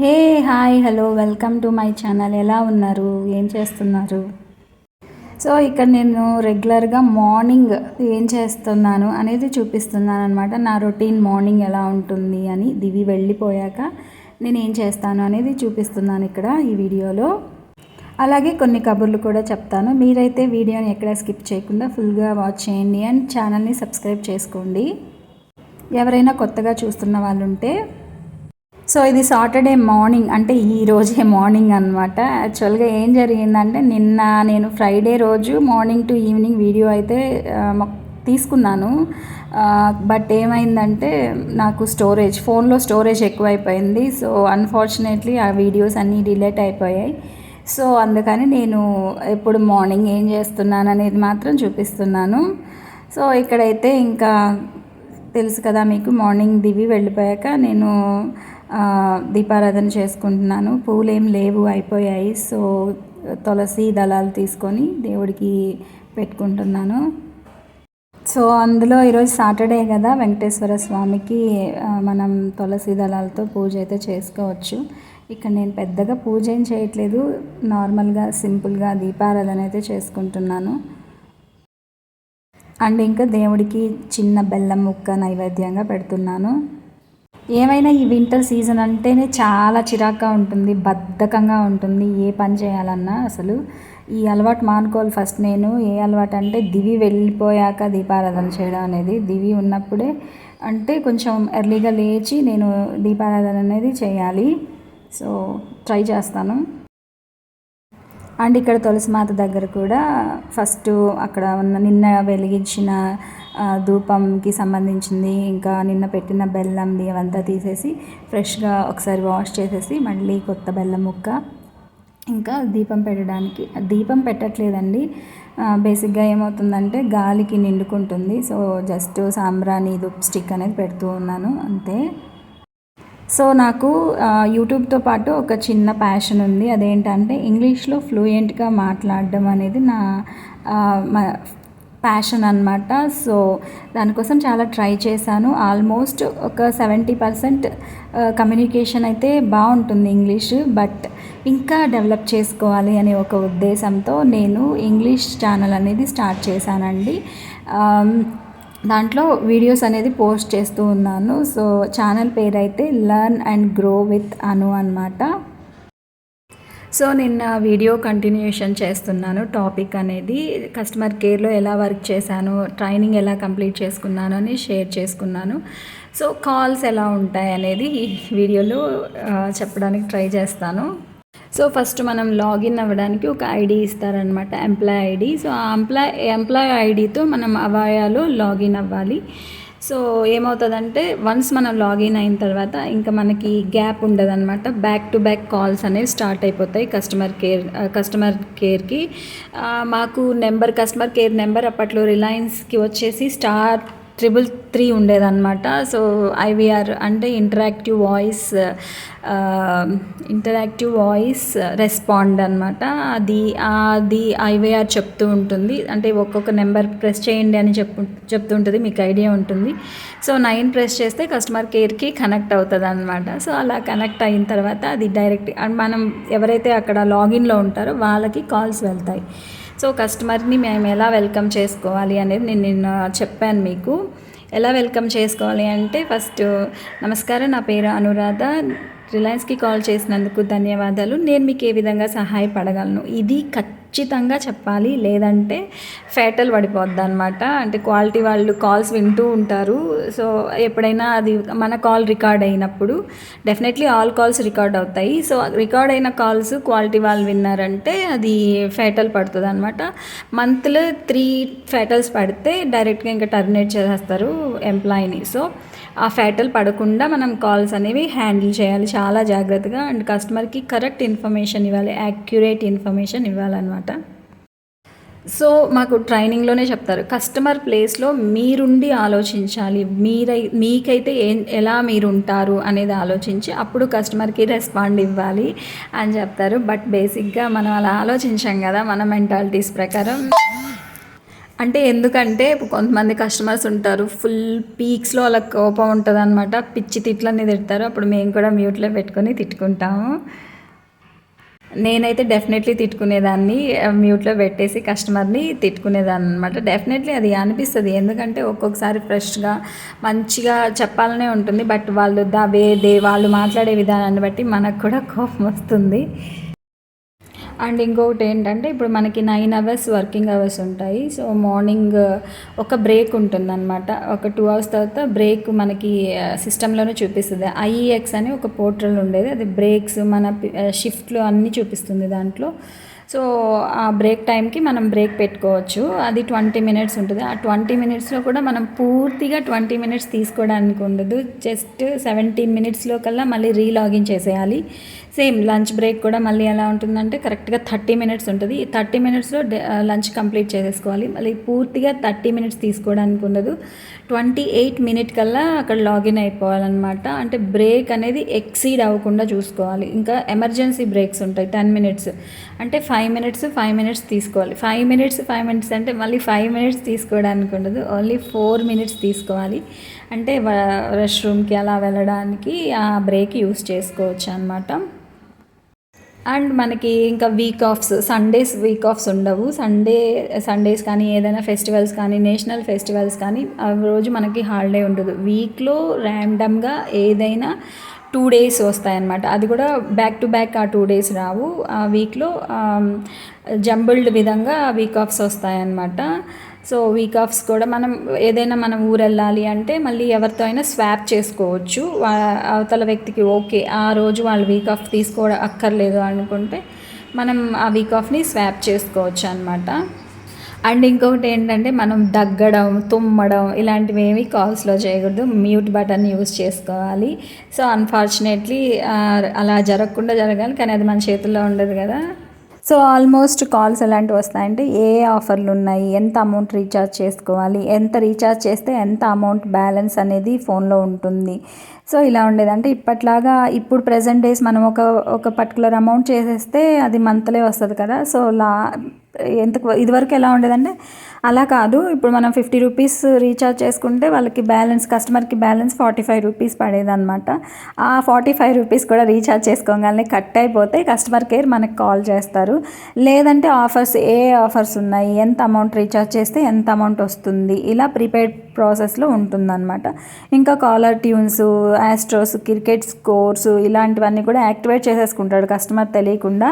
Hey hi hello welcome to my channel. ఎలా ఉన్నారు, ఏం చేస్తున్నారు? సో ఇక్కడ నేను రెగ్యులర్గా మార్నింగ్ ఏం చేస్తున్నాను అనేది చూపిస్తున్నాను అనమాట. నా రొటీన్ మార్నింగ్ ఎలా ఉంటుంది అని, దివి వెళ్ళిపోయాక నేను ఏం చేస్తాను అనేది చూపిస్తున్నాను ఇక్కడ ఈ వీడియోలో. అలాగే కొన్ని కబుర్లు కూడా చెప్తాను. మీరైతే వీడియోని ఎక్కడ స్కిప్ చేయకుండా ఫుల్గా వాచ్ చేయండి అండ్ ఛానల్ని సబ్స్క్రైబ్ చేసుకోండి ఎవరైనా కొత్తగా చూస్తున్న వాళ్ళు ఉంటే. సో ఇది సాటర్డే మార్నింగ్, అంటే ఈ రోజే మార్నింగ్ అనమాట. యాక్చువల్గా ఏం జరిగిందంటే నిన్న నేను ఫ్రైడే రోజు మార్నింగ్ టు ఈవినింగ్ వీడియో అయితే తీసుకున్నాను. బట్ ఏమైందంటే నాకు ఫోన్లో స్టోరేజ్ ఎక్కువైపోయింది. సో అన్ఫార్చునేట్లీ ఆ వీడియోస్ అన్నీ డిలీట్ అయిపోయాయి. సో అందుకని నేను ఎప్పుడు మార్నింగ్ ఏం చేస్తున్నాను అనేది మాత్రం చూపిస్తున్నాను. సో ఇక్కడైతే ఇంకా తెలుసు కదా మీకు, మార్నింగ్ దివి వెళ్ళిపోయాక నేను దీపారాధన చేసుకుంటున్నాను. పూలు ఏం లేవు, అయిపోయాయి. సో తులసి దళాలు తీసుకొని దేవుడికి పెట్టుకుంటున్నాను. సో అందులో ఈరోజు సాటర్డే కదా, వెంకటేశ్వర స్వామికి మనం తులసి దళాలతో పూజ అయితే చేసుకోవచ్చు. ఇక్కడ నేను పెద్దగా పూజ ఏం చేయట్లేదు, నార్మల్గా సింపుల్గా దీపారాధన అయితే చేసుకుంటున్నాను. అండ్ ఇంకా దేవుడికి చిన్న బెల్లం ముక్క నైవేద్యంగా పెడుతున్నాను. ఏమైనా ఈ వింటర్ సీజన్ అంటేనే చాలా చిరాగ్గా ఉంటుంది, బద్ధకంగా ఉంటుంది ఏ పని చేయాలన్నా. అసలు ఈ అలవాటు మానుకోవాలి ఫస్ట్. నేను ఏ అలవాటు అంటే దివి వెళ్ళిపోయాక దీపారాధన చేయడం అనేది. దివి ఉన్నప్పుడే అంటే కొంచెం ఎర్లీగా లేచి నేను దీపారాధన అనేది చేయాలి. సో ట్రై చేస్తాను. అండ్ ఇక్కడ తులసి మాత దగ్గర కూడా ఫస్ట్ అక్కడ ఉన్న నిన్న వెలిగించిన ధూపంకి సంబంధించింది, ఇంకా నిన్న పెట్టిన బెల్లంది అవంతా తీసేసి ఫ్రెష్గా ఒకసారి వాష్ చేసేసి మళ్ళీ కొత్త బెల్లం ముక్క, ఇంకా దీపం పెట్టడానికి. దీపం పెట్టట్లేదండి, బేసిక్గా ఏమవుతుందంటే గాలికి నిండుకుంటుంది. సో జస్ట్ సాంబ్రాణి ధూప్ స్టిక్ అనేది పెడుతూ ఉన్నాను అంతే. సో నాకు యూట్యూబ్తో పాటు ఒక చిన్న ప్యాషన్ ఉంది. అదేంటంటే ఇంగ్లీష్లో ఫ్లూయెంట్గా మాట్లాడడం అనేది నా ప్యాషన్ అనమాట. సో దానికోసం చాలా ట్రై చేశాను. ఆల్మోస్ట్ ఒక 70% కమ్యూనికేషన్ అయితే బాగుంటుంది ఇంగ్లీష్. బట్ ఇంకా డెవలప్ చేసుకోవాలి అనే ఒక ఉద్దేశంతో నేను ఇంగ్లీష్ ఛానల్ అనేది స్టార్ట్ చేశానండి. దాంట్లో వీడియోస్ అనేది పోస్ట్ చేస్తూ ఉన్నాను. సో ఛానల్ పేరు అయితే లర్న్ అండ్ గ్రో విత్ అను అనమాట. సో నిన్న వీడియో కంటిన్యూషన్ చేస్తున్నాను. టాపిక్ అనేది కస్టమర్ కేర్లో ఎలా వర్క్ చేశాను, ట్రైనింగ్ ఎలా కంప్లీట్ చేసుకున్నాను అని షేర్ చేసుకున్నాను. సో కాల్స్ ఎలా ఉంటాయి అనేది ఈ వీడియోలో చెప్పడానికి ట్రై చేస్తాను. సో ఫస్ట్ మనం లాగిన్ అవ్వడానికి ఒక ఐడి ఇస్తారనమాట, ఎంప్లాయ్ ఐడి. సో ఆ ఎంప్లాయ్ ఐడితో మనం అవాయాలో లాగిన్ అవ్వాలి. సో ఏమవుతుందంటే వన్స్ మనం లాగిన్ అయిన తర్వాత ఇంకా మనకి గ్యాప్ ఉండదన్నమాట. బ్యాక్ టు బ్యాక్ కాల్స్ అనేవి స్టార్ట్ అయిపోతాయి కస్టమర్ కేర్కి. మాకు కస్టమర్ కేర్ నెంబర్ అప్పట్లో రిలయన్స్కి వచ్చేసి *333 ఉండేదన్నమాట. సో ఐవీఆర్ అంటే ఇంటరాక్టివ్ వాయిస్ రెస్పాండ్ అనమాట. అది ఐవీఆర్ చెప్తూ ఉంటుంది. అంటే ఒక్కొక్క నెంబర్ ప్రెస్ చేయండి అని చెప్తుంటుంది, మీకు ఐడియా ఉంటుంది. సో 9 ప్రెస్ చేస్తే కస్టమర్ కేర్కి కనెక్ట్ అవుతుంది అనమాట. సో అలా కనెక్ట్ అయిన తర్వాత అది డైరెక్ట్ మనం ఎవరైతే అక్కడ లాగిన్లో ఉంటారో వాళ్ళకి కాల్స్ వెళ్తాయి. సో కస్టమర్ని మేము ఎలా వెల్కమ్ చేసుకోవాలి అనేది నేను చెప్పాను మీకు. ఎలా వెల్కమ్ చేసుకోవాలి అంటే ఫస్ట్ నమస్కారం, నా పేరు అనురాధ, రిలయన్స్కి కాల్ చేసినందుకు ధన్యవాదాలు, నేను మీకు ఏ విధంగా సహాయపడగలను, ఇది ఖచ్చితంగా చెప్పాలి. లేదంటే ఫేటల్ పడిపోద్ది అనమాట. అంటే క్వాలిటీ వాళ్ళు కాల్స్ వింటూ ఉంటారు. సో ఎప్పుడైనా అది మన కాల్ రికార్డ్ అయినప్పుడు డెఫినెట్లీ ఆల్ కాల్స్ రికార్డ్ అవుతాయి. సో రికార్డ్ అయిన కాల్స్ క్వాలిటీ వాళ్ళు విన్నారంటే అది ఫేటల్ పడుతుంది అనమాట. మంత్లో 3 ఫేటల్స్ పడితే డైరెక్ట్గా ఇంకా టర్మినేట్ చేసేస్తారు ఎంప్లాయీని. సో ఆ ఫేటల్ పడకుండా మనం కాల్స్ అనేవి హ్యాండిల్ చేయాలి చాలా జాగ్రత్తగా. అండ్ కస్టమర్కి కరెక్ట్ ఇన్ఫర్మేషన్ ఇవ్వాలి, యాక్యురేట్ ఇన్ఫర్మేషన్ ఇవ్వాలన్నమాట. సో మాకు ట్రైనింగ్లోనే చెప్తారు, కస్టమర్ ప్లేస్లో మీరుండి ఆలోచించాలి, మీకైతే ఎలా మీరు ఉంటారు అనేది ఆలోచించి అప్పుడు కస్టమర్కి రెస్పాండ్ ఇవ్వాలి అని చెప్తారు. బట్ బేసిక్గా మనం అలా ఆలోచించాం కదా, మన మెంటాలిటీస్ ప్రకారం అంటే ఎందుకంటే కొంతమంది కస్టమర్స్ ఉంటారు, ఫుల్ పీక్స్లో అలా కోపం ఉంటుంది అనమాట, పిచ్చి తిట్లన్నీ తిడతారు. అప్పుడు మేము కూడా మ్యూట్లో పెట్టుకొని తిట్టుకుంటాము. నేనైతే డెఫినెట్లీ తిట్టుకునేదాన్ని, మ్యూట్లో పెట్టేసి కస్టమర్ని తిట్టుకునేదాన్ని అనమాట. డెఫినెట్లీ అది అనిపిస్తుంది, ఎందుకంటే ఒక్కొక్కసారి ఫ్రెష్గా మంచిగా చెప్పాలనే ఉంటుంది, బట్ వాళ్ళు వాళ్ళు మాట్లాడే విధానాన్ని బట్టి మనకు కూడా కోపం వస్తుంది. అండ్ ఇంకొకటి ఏంటంటే ఇప్పుడు మనకి 9 అవర్స్ వర్కింగ్ అవర్స్ ఉంటాయి. సో మార్నింగ్ ఒక బ్రేక్ ఉంటుందన్నమాట. ఒక 2 అవర్స్ తర్వాత బ్రేక్ మనకి సిస్టంలోనే చూపిస్తుంది. ఐఈఎక్స్ అని ఒక పోర్టల్ ఉండేది, అది బ్రేక్స్ మన షిఫ్ట్లు అన్నీ చూపిస్తుంది దాంట్లో. సో ఆ బ్రేక్ టైంకి మనం బ్రేక్ పెట్టుకోవచ్చు. అది 20 మినిట్స్ ఉంటుంది. ఆ 20 మినిట్స్లో కూడా మనం పూర్తిగా 20 మినిట్స్ తీసుకోవడానికి ఉండదు. జస్ట్ 17 మినిట్స్లో కల్లా మళ్ళీ రీలాగిన్ చేసేయాలి. సేమ్ లంచ్ బ్రేక్ కూడా మళ్ళీ ఎలా ఉంటుందంటే కరెక్ట్గా 30 మినిట్స్ ఉంటుంది. ఈ 30 మినిట్స్లో లంచ్ కంప్లీట్ చేసేసుకోవాలి. మళ్ళీ పూర్తిగా 30 మినిట్స్ తీసుకోవడానికి ఉండదు. 28 మినిట్ కల్లా అక్కడ లాగిన్ అయిపోవాలన్నమాట. అంటే బ్రేక్ అనేది ఎక్సీడ్ అవ్వకుండా చూసుకోవాలి. ఇంకా ఎమర్జెన్సీ బ్రేక్స్ ఉంటాయి 10 మినిట్స్, అంటే 5 మినిట్స్ తీసుకోవాలి. 5 మినిట్స్ అంటే మళ్ళీ 5 మినిట్స్ తీసుకోవడానికి ఉండదు, ఓన్లీ 4 మినిట్స్ తీసుకోవాలి. అంటే రెస్ట్ రూమ్కి అలా వెళ్ళడానికి ఆ బ్రేక్ యూస్ చేసుకోవచ్చు అనమాట. అండ్ మనకి ఇంకా సండేస్ వీక్ ఆఫ్స్ ఉండవు. సండేస్ కానీ ఏదైనా ఫెస్టివల్స్ కానీ నేషనల్ ఫెస్టివల్స్ కానీ ఆ రోజు మనకి హాలిడే ఉండదు. వీక్లో ర్యాండమ్గా ఏదైనా 2 డేస్ వస్తాయన్నమాట. అది కూడా బ్యాక్ టు బ్యాక్ ఆ 2 డేస్ రావు. ఆ వీక్లో జంబుల్డ్ విధంగా వీక్ ఆఫ్స్ వస్తాయన్నమాట. సో వీక్ ఆఫ్స్ కూడా మనం ఊరు వెళ్ళాలి అంటే మళ్ళీ ఎవరితో అయినా స్వాప్ చేసుకోవచ్చు. అవతల వ్యక్తికి ఓకే ఆ రోజు వాళ్ళు వీక్ ఆఫ్ తీసుకోవడం అక్కర్లేదు అనుకుంటే మనం ఆ వీక్ ఆఫ్ని స్వాప్ చేసుకోవచ్చు అనమాట. అండ్ ఇంకొకటి ఏంటంటే మనం దగ్గడం, తుమ్మడం ఇలాంటివి ఏమి కాల్స్లో చేయకూడదు, మ్యూట్ బటన్ యూస్ చేసుకోవాలి. సో అన్ఫార్చునేట్లీ అలా జరగాలి, కానీ అది మన చేతుల్లో ఉండదు కదా. సో ఆల్మోస్ట్ కాల్స్ ఎలాంటివి వస్తాయంటే ఏ ఆఫర్లు ఉన్నాయి, ఎంత అమౌంట్ రీఛార్జ్ చేసుకోవాలి, ఎంత రీఛార్జ్ చేస్తే ఎంత అమౌంట్ బ్యాలెన్స్ అనేది ఫోన్లో ఉంటుంది. సో ఇలా ఉండేది. అంటే ఇప్పట్లాగా ఇప్పుడు ప్రెజెంట్ డేస్ మనం ఒక పర్టికులర్ అమౌంట్ చేసేస్తే అది మంత్లీ వస్తుంది కదా. సో ఇదివరకు ఎలా ఉండేదంటే అలా కాదు. ఇప్పుడు మనం 50 రూపీస్ రీఛార్జ్ చేసుకుంటే వాళ్ళకి కస్టమర్కి బ్యాలెన్స్ 45 రూపీస్ పడేదన్నమాట. ఆ 45 రూపీస్ కూడా రీఛార్జ్ చేసుకోగానే కట్ అయిపోతే కస్టమర్ కేర్ మనకు కాల్ చేస్తారు. లేదంటే ఏ ఆఫర్స్ ఉన్నాయి, ఎంత అమౌంట్ రీఛార్జ్ చేస్తే ఎంత అమౌంట్ వస్తుంది, ఇలా ప్రీపెయిడ్ ప్రాసెస్లో ఉంటుందన్నమాట. ఇంకా కాలర్ ట్యూన్స్, ఆస్ట్రోస్, క్రికెట్ స్కోర్స్ ఇలాంటివన్నీ కూడా యాక్టివేట్ చేసేసుకుంటాడు కస్టమర్ తెలియకుండా.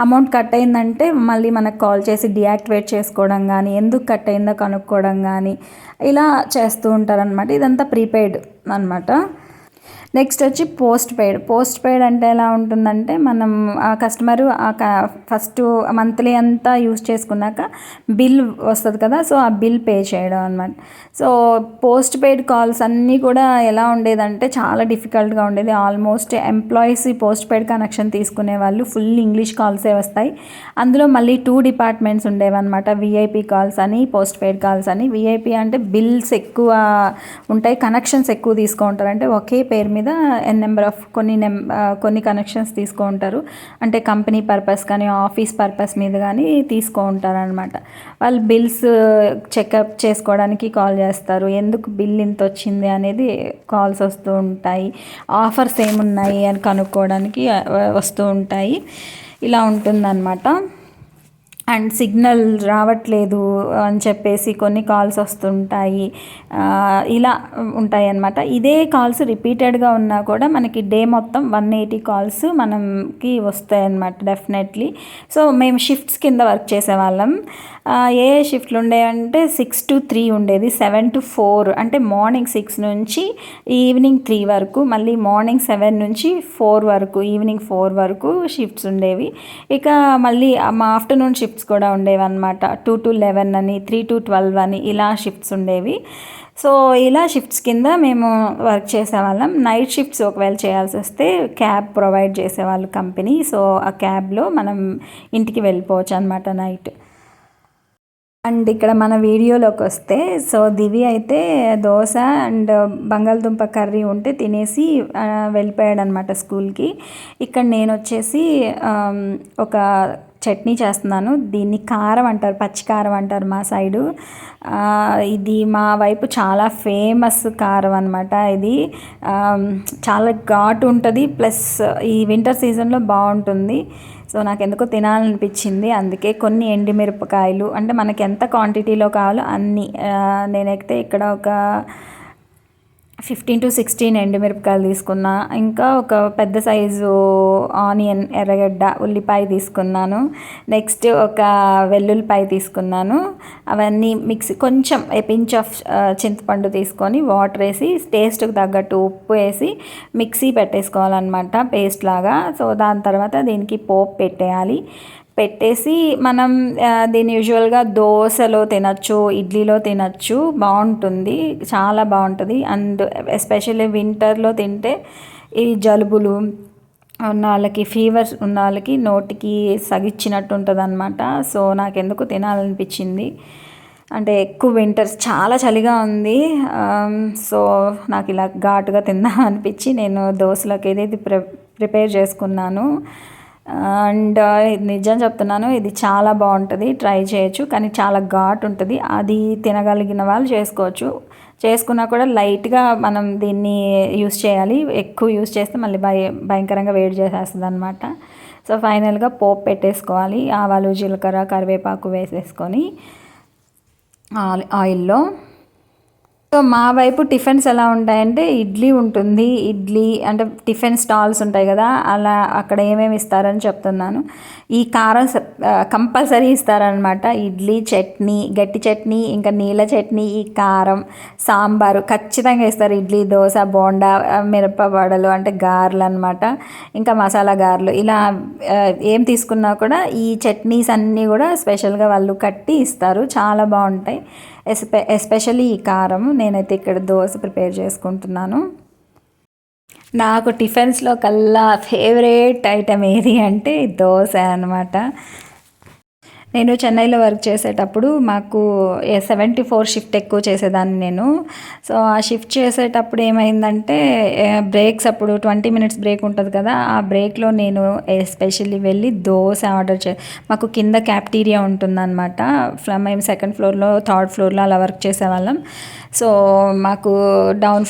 అమౌంట్ కట్ అయిందంటే మళ్ళీ మనకు కాల్ చేసి డియాక్టివేట్ చేసుకోవడం కానీ, ఎందుకు కట్ అయిందో కనుక్కోవడం కానీ ఇలా చేస్తూ ఉంటారనమాట. ఇదంతా ప్రీపెయిడ్ అనమాట. నెక్స్ట్ వచ్చి పోస్ట్ పెయిడ్ అంటే ఎలా ఉంటుందంటే మనం ఆ కస్టమరు ఫస్ట్ మంత్లీ అంతా యూస్ చేసుకున్నాక బిల్ వస్తుంది కదా, సో ఆ బిల్ పే చేయడం అనమాట. సో పోస్ట్ పెయిడ్ కాల్స్ అన్నీ కూడా ఎలా ఉండేదంటే చాలా డిఫికల్ట్గా ఉండేది. Almost employees post paid connection తీసుకునే వాళ్ళు ఫుల్ ఇంగ్లీష్ కాల్సే వస్తాయి. అందులో మళ్ళీ 2 డిపార్ట్మెంట్స్ ఉండేవన్నమాట, విఐపి కాల్స్ అని, పోస్ట్ పెయిడ్ కాల్స్ అని. విఐపి అంటే బిల్స్ ఎక్కువ ఉంటాయి, కనెక్షన్స్ ఎక్కువ తీసుకుంటారు. అంటే ఒకే పేరు మీద నెంబర్ ఆఫ్ కొన్ని కనెక్షన్స్ తీసుకుంటారు. అంటే కంపెనీ పర్పస్ కానీ ఆఫీస్ పర్పస్ మీద కానీ తీసుకుంటారు అనమాట. వాళ్ళు బిల్స్ చెకప్ చేసుకోవడానికి కాల్ చేస్తారు, ఎందుకు బిల్ ఇంత వచ్చింది అనేది కాల్స్ వస్తూ ఉంటాయి. ఆఫర్స్ ఏమున్నాయి అని కనుక్కోవడానికి వస్తూ ఉంటాయి. ఇలా ఉంటుందన్నమాట. అండ్ సిగ్నల్ రావట్లేదు అని చెప్పేసి కొన్ని కాల్స్ వస్తుంటాయి, ఇలా ఉంటాయి అన్నమాట. ఇదే కాల్స్ రిపీటెడ్గా ఉన్నా కూడా మనకి డే మొత్తం 180 కాల్స్ మనకి వస్తాయి అన్నమాట డెఫినెట్లీ. సో మేము షిఫ్ట్స్ కింద వర్క్ చేసేవాళ్ళం. ఏ షిఫ్ట్లు ఉండేవంటే 6 to 3 ఉండేది, 7 to 4 అంటే మార్నింగ్ 6 నుంచి ఈవినింగ్ 3 వరకు, మళ్ళీ మార్నింగ్ 7 నుంచి 4 వరకు, ఈవినింగ్ 4 వరకు షిఫ్ట్స్ ఉండేవి. ఇక మళ్ళీ మా ఆఫ్టర్నూన్ షిఫ్ట్స్ కూడా ఉండేవి అనమాట. 2 to 11 అని, 3 to 12 అని ఇలా షిఫ్ట్స్ ఉండేవి. సో ఇలా షిఫ్ట్స్ కింద మేము వర్క్ చేసేవాళ్ళం. నైట్ షిఫ్ట్స్ ఒకవేళ చేయాల్సి వస్తే క్యాబ్ ప్రొవైడ్ చేసేవాళ్ళు కంపెనీ. సో ఆ క్యాబ్లో మనం ఇంటికి వెళ్ళిపోవచ్చు అనమాట నైట్. అండ్ ఇక్కడ మన వీడియోలోకి వస్తే సో దివి అయితే దోశ అండ్ బంగాళదుంప కర్రీ ఉంటే తినేసి వెళ్ళిపోయాడు అనమాట స్కూల్కి. ఇక్కడ నేను వచ్చేసి ఒక చట్నీ చేస్తున్నాను. దీన్ని కారం అంటారు, పచ్చి కారం అంటారు మా సైడు. ఇది మా వైపు చాలా ఫేమస్ కారం అనమాట. ఇది చాలా ఘాటు ఉంటుంది, ప్లస్ ఈ వింటర్ సీజన్లో బాగుంటుంది. సో నాకు ఎందుకో తినాలనిపించింది. అందుకే కొన్ని ఎండుమిరపకాయలు, అంటే మనకి ఎంత క్వాంటిటీలో కావాలో అన్నీ, నేనైతే ఇక్కడ ఒక 15 to 16 ఎండుమిరపకాయలు తీసుకున్నా. ఇంకా ఒక పెద్ద సైజు ఆనియన్, ఎర్రగడ్డ, ఉల్లిపాయ తీసుకున్నాను. నెక్స్ట్ ఒక వెల్లుల్లిపాయ తీసుకున్నాను. అవన్నీ మిక్సీ, కొంచెం పించ్ ఆఫ్ చింతపండు తీసుకొని వాటర్ వేసి టేస్ట్కి తగ్గట్టు ఉప్పు వేసి మిక్సీ పెట్టేసుకోవాలన్నమాట, పేస్ట్ లాగా. సో దాని తర్వాత దీనికి పోపు పెట్టేసి మనం దీన్ని యూజువల్గా దోశలో తినచ్చు, ఇడ్లీలో తినచ్చు, బాగుంటుంది, చాలా బాగుంటుంది. అండ్ ఎస్పెషల్లీ వింటర్లో తింటే ఈ జలుబులు ఉన్న వాళ్ళకి, ఫీవర్స్ ఉన్న వాళ్ళకి నోటికి సగిచ్చినట్టు ఉంటుంది అనమాట. సో నాకెందుకు తినాలనిపించింది. అంటే ఎక్కువ వింటర్స్ చాలా చలిగా ఉంది. సో నాకు ఇలా ఘాటుగా తిందాం అనిపించి నేను దోశలోకి ఏదైతే ప్రిపేర్ చేసుకున్నాను. అండ్ నిజం చెప్తున్నాను, ఇది చాలా బాగుంటుంది, ట్రై చేయొచ్చు. కానీ చాలా ఘాటు ఉంటుంది, అది తినగలిగిన వాళ్ళు చేసుకోవచ్చు. చేసుకున్నా కూడా లైట్గా మనం దీన్ని యూస్ చేయాలి. ఎక్కువ యూస్ చేస్తే మళ్ళీ భయంకరంగా వేడి చేసేస్తుంది అనమాట. సో ఫైనల్గా పోపు పెట్టేసుకోవాలి. ఆవాలు, జీలకర్ర, కరివేపాకు వేసేసుకొని ఆయిల్లో. సో మా వైపు టిఫిన్స్ ఎలా ఉంటాయంటే ఇడ్లీ ఉంటుంది. ఇడ్లీ అంటే టిఫిన్ స్టాల్స్ ఉంటాయి కదా, అలా అక్కడ ఏమేమి ఇస్తారని చెప్తున్నాను. ఈ కారం కంపల్సరీ ఇస్తారనమాట. ఇడ్లీ, చట్నీ, గట్టి చట్నీ, ఇంకా నీళ్ళ చట్నీ, ఈ కారం, సాంబారు ఖచ్చితంగా ఇస్తారు. ఇడ్లీ, దోశ, బోండా, మిరప వడలు అంటే గారెలు అనమాట, ఇంకా మసాలా గారెలు. ఇలా ఏం తీసుకున్నా కూడా ఈ చట్నీస్ అన్నీ కూడా స్పెషల్గా వాళ్ళు కట్టి ఇస్తారు, చాలా బాగుంటాయి. ఎస్పెషల్లీ ఈ కారం. నేనైతే ఇక్కడ దోశ ప్రిపేర్ చేసుకుంటున్నాను. నాకు టిఫిన్స్లో కల్లా ఫేవరెట్ ఐటెం ఏది అంటే దోశ అనమాట. నేను చెన్నైలో వర్క్ చేసేటప్పుడు మాకు 74 షిఫ్ట్ ఎక్కువ చేసేదాన్ని నేను. సో ఆ షిఫ్ట్ చేసేటప్పుడు ఏమైందంటే బ్రేక్స్ అప్పుడు 20 minutes బ్రేక్ ఉంటుంది కదా, ఆ బ్రేక్లో నేను ఎస్పెషల్లీ వెళ్ళి దోశ ఆర్డర్ మాకు కింద క్యాఫ్టీరియా ఉంటుందన్నమాట. మేము 2nd floorలో 3rd floorలో అలా వర్క్ చేసేవాళ్ళం. సో మాకు డౌన్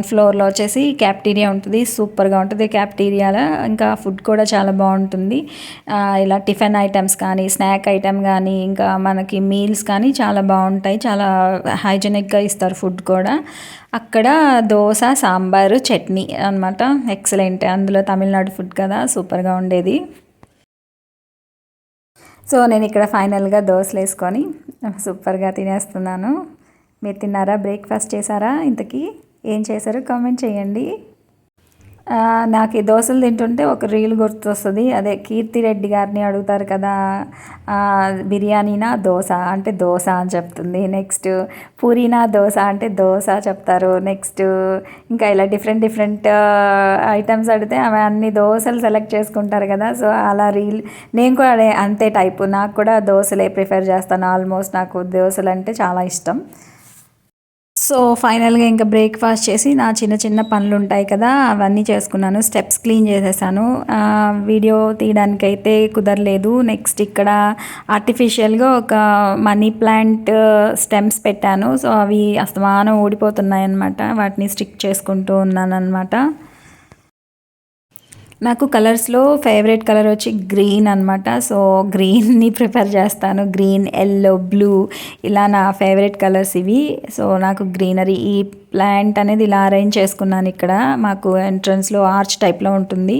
ఫ్లోర్లో వచ్చేసి క్యాఫ్టీరియా ఉంటుంది, సూపర్గా ఉంటుంది క్యాఫ్టీరియాలో. ఇంకా ఫుడ్ కూడా చాలా బాగుంటుంది. ఇలా టిఫిన్ ఐటమ్స్ కానీ, స్నాక్ ఐటమ్ కానీ, ఇంకా మనకి మీల్స్ కానీ చాలా బాగుంటాయి. చాలా హైజెనిక్గా ఇస్తారు ఫుడ్ కూడా. అక్కడ దోశ, సాంబారు, చట్నీ అనమాట, ఎక్సలెంట్. అందులో తమిళనాడు ఫుడ్ కదా, సూపర్గా ఉండేది. సో నేను ఇక్కడ ఫైనల్గా దోశలు వేసుకొని సూపర్గా తినేస్తున్నాను. మీరు తిన్నారా? బ్రేక్ఫాస్ట్ చేశారా? ఇంతకీ ఏం చేశారో కామెంట్ చేయండి. నాకు ఈ దోశలు తింటుంటే ఒక రీల్ గుర్తొస్తుంది. అదే కీర్తిరెడ్డి గారిని అడుగుతారు కదా, బిర్యానీనా దోశ అంటే దోశ అని చెప్తుంది. నెక్స్ట్ పూరీనా దోశ అంటే దోశ చెప్తారు. నెక్స్ట్ ఇంకా ఇలా డిఫరెంట్ ఐటమ్స్ అడిగితే ఆమె అన్ని దోశలు సెలెక్ట్ చేసుకుంటారు కదా. సో అలా రీల్ నేను కూడా అంతే టైపు. నాకు కూడా దోశలే ప్రిఫర్ చేస్తాను. ఆల్మోస్ట్ నాకు దోశలు అంటే చాలా ఇష్టం. సో ఫైనల్గా ఇంకా బ్రేక్ఫాస్ట్ చేసి నా చిన్న పనులు ఉంటాయి కదా, అవన్నీ చేసుకున్నాను. స్టెప్స్ క్లీన్ చేసేసాను. వీడియో తీయడానికైతే కుదరలేదు. నెక్స్ట్ ఇక్కడ ఆర్టిఫిషియల్గా ఒక మనీ ప్లాంట్ స్టెమ్స్ పెట్టాను. సో అవి అస్తమానం ఊడిపోతున్నాయి అన్నమాట, వాటిని స్టిక్ చేసుకుంటూ ఉన్నాను అనమాట. నాకు కలర్స్లో ఫేవరెట్ కలర్ వచ్చి గ్రీన్ అనమాట. సో గ్రీన్ని ప్రిఫర్ చేస్తాను. గ్రీన్, ఎల్లో, బ్లూ ఇలా నా ఫేవరెట్ కలర్స్ ఇవి. సో నాకు గ్రీనరీ, ఈ ప్లాంట్ అనేది ఇలా అరేంజ్ చేసుకున్నాను. ఇక్కడ మాకు ఎంట్రన్స్లో ఆర్చ్ టైప్లో ఉంటుంది.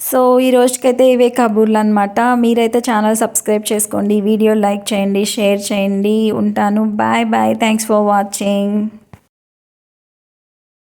సో ఈ రోజుకైతే ఇవే కబుర్లు అనమాట. మీరైతే ఛానల్ సబ్స్క్రైబ్ చేసుకోండి, వీడియో లైక్ చేయండి, షేర్ చేయండి. ఉంటాను. Bye bye. Thanks for watching.